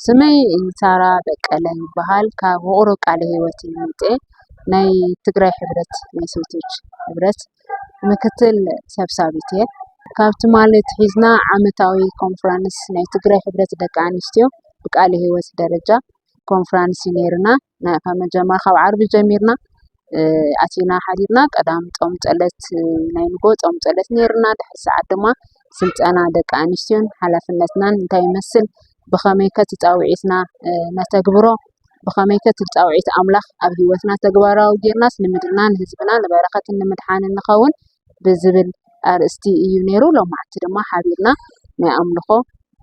ስመይ ሳራ በቀለ ይበሃል ካብ ውቅሮ ቃለ ህይወት ይምጤ ናይ ትግራይ ሕብረት ናይ ሴቶች ሕብረት ምክትል ሰብሳቢት እየ ካብቲ ማለት ሒዝና ዓመታዊ ኮንፈረንስ ናይ ትግራይ ሕብረት ደቂ ኣንስትዮ ብቃለ ህይወት ደረጃ ኮንፈረንስ ነይርና ካብ መጀመር ካብ ዓርቢ ጀሚርና ኣቲና ሓዲርና ቀዳም ጾም ጸለት ናይ ንጎ ጾም ጸለት ነይርና ድሕሪ ሰዓት ድማ ስልጠና ደቂ ኣንስትዮን ሓላፍነትናን እንታይ ይመስል ብኸመይ ከተጻውዒትና ነተግብሮ ብኸመይ ከተጻውዒት ኣምላኽ ኣብ ህይወትና ተግባራዊ ጌርና ንምድና ንህዝብና ንበረኸት ንምድሓን ንኸውን ብዝብል ኣርእስቲ እዩ ነይሩ ሎማዓቲ ድማ ሓቢርና ናይ ኣምልኾ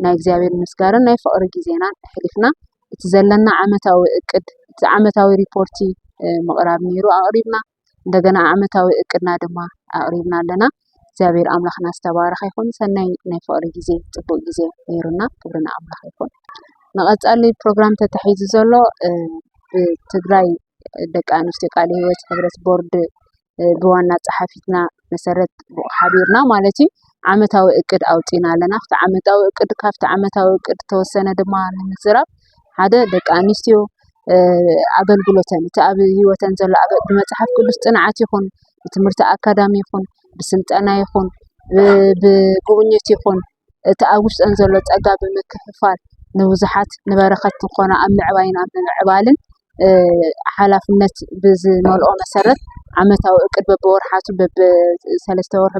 ናይ እግዚአብሔር ምስጋርን ናይ ፍቅሪ ጊዜና ሕሊፍና እቲ ዘለና ዓመታዊ እቅድ እቲ ዓመታዊ ሪፖርቲ ምቕራብ ነይሩ ኣቕሪብና እንደገና ዓመታዊ እቅድና ድማ ኣቕሪብና ኣለና እግዚአብሔር ኣምላኽና ዝተባረኸ ይኹን ሰናይ ናይ ፍቅሪ ጊዜ ጽቡቕ ጊዜ ነይሩና ክብርና ኣምላኽ ይኹን ንቐጻሊ ፕሮግራም ተታሒዙ ዘሎ ብትግራይ ደቂ ኣንስትዮ ቃለ ህይወት ሕብረት ቦርድ ብዋና ጸሓፊትና መሰረት ሓቢርና ማለት እዩ ዓመታዊ እቅድ ኣውጢና ኣለና ካብቲ ዓመታዊ እቅድ ተወሰነ ድማ ንምዝራብ ሓደ ደቂ ኣንስትዮ ኣገልግሎተን እቲ ኣብ ህይወተን ዘሎ ብመጽሓፍ ቅዱስ ጥንዓት ይኹን ብትምህርቲ ኣካዳሚ ይኹን ብስልጠና ይኹን ብጉብኝት ይኹን እቲ ኣብ ውሽጠን ዘሎ ጸጋ ብምክፍፋል ንብዙሓት ንበረኸት ዝኾና ኣብ ምዕባይን ኣብ ምዕባልን ሓላፍነት ብዝመልኦ መሰረት ዓመታዊ እቅድ በብወርሓቱ በብ3 ወርሕ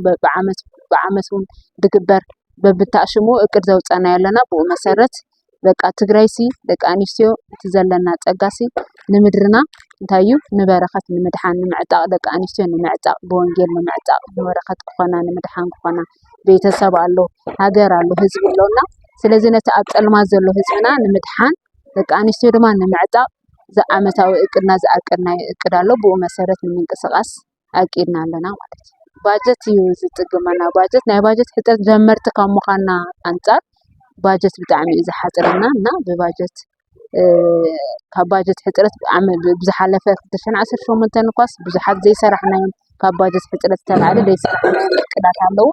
በዓመት እውን ድግበር በብታሽሙ እቅድ ዘውፀና ያለና ብኡ መሰረት በቃ ትግራይሲ ደቂ ኣንስትዮ እቲ ዘለና ጸጋሲ ንምድርና እንታይ እዩ ንበረኸት ንምድሓን ንምዕጣቕ ደቂ ኣንስትዮ ንምዕጣቕ ብወንጌል ንምዕጣቕ ንበረኸት ክኾና ንምድሓን ክኾና ቤተሰብ ኣሎ ሃገር ኣሎ ህዝቢ ኣለና ስለዚ ነቲ ኣብ ጸልማት ዘሎ ህዝብና ንምድሓን ደቂ ኣንስትዮ ድማ ንምዕጣቕ ዝዓመታዊ እቅድና ዝኣቅድናዮ እቅድ ኣሎ ብኡ መሰረት ንምንቅስቓስ ኣቂድና ኣለና ማለት እዩ ባጀት እዩ ዝጥግመና ባጀት ናይ ባጀት ሕፅረት ጀመርቲ ካብ ምዃንና ኣንጻር ባጀት ብጣዕሚ እዩ ዝሓፅረና እና ብባጀት ካብ ባጀት ሕፅረት ብዝሓለፈ 2018 እንኳስ ብዙሓት ዘይሰራሕናዮም ካብ ባጀት ሕፅረት ዝተልዓለ ዘይሰራሕናዮም እቅዳት ኣለዉ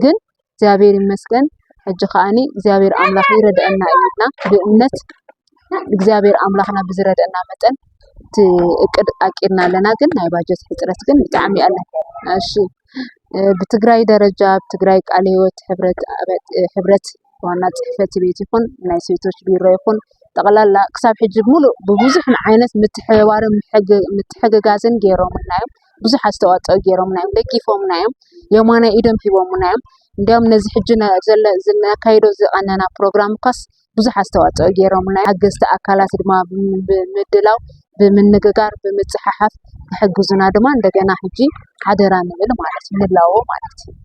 ግን እግዚአብሔር ይመስገን ሕጂ ከዓኒ እግዚአብሔር ኣምላኽ ይረድአና እዩና ብእምነት እግዚአብሔር ኣምላኽና ብዝረድአና መጠን እቲ እቅድ ኣቂድና ኣለና ግን ናይ ባጀት ሕፅረት ግን ብጣዕሚ ኣለ እሺ ብትግራይ ደረጃ ብትግራይ ቃለ ህይወት ሕብረት ዋና ጽሕፈት ቤት ይኹን ናይ ሴቶች ቢሮ ይኹን ጠቕላላ ክሳብ ሕጂ ሙሉእ ብብዙሕ ዓይነት ምትሕብባርን ምትሕግጋዝን ገይሮምና እዮም ብዙሕ ኣስተዋፅኦ ገይሮምና እዮም ደጊፎምና እዮም የማናይ ኢዶም ሂቦምና እዮም እንዲያውም ነዚ ሕጂ ዝናካይዶ ዝቐነና ፕሮግራም ኳስ ብዙሕ ኣስተዋፅኦ ገይሮምና ሓገዝቲ ኣካላት ድማ ብምድላው ብምንግጋር ብምጽሓሓፍ ክሕግዙና ድማ እንደገና ሕጂ ሓደራ ንብል ማለት ንላዎ ማለት እዩ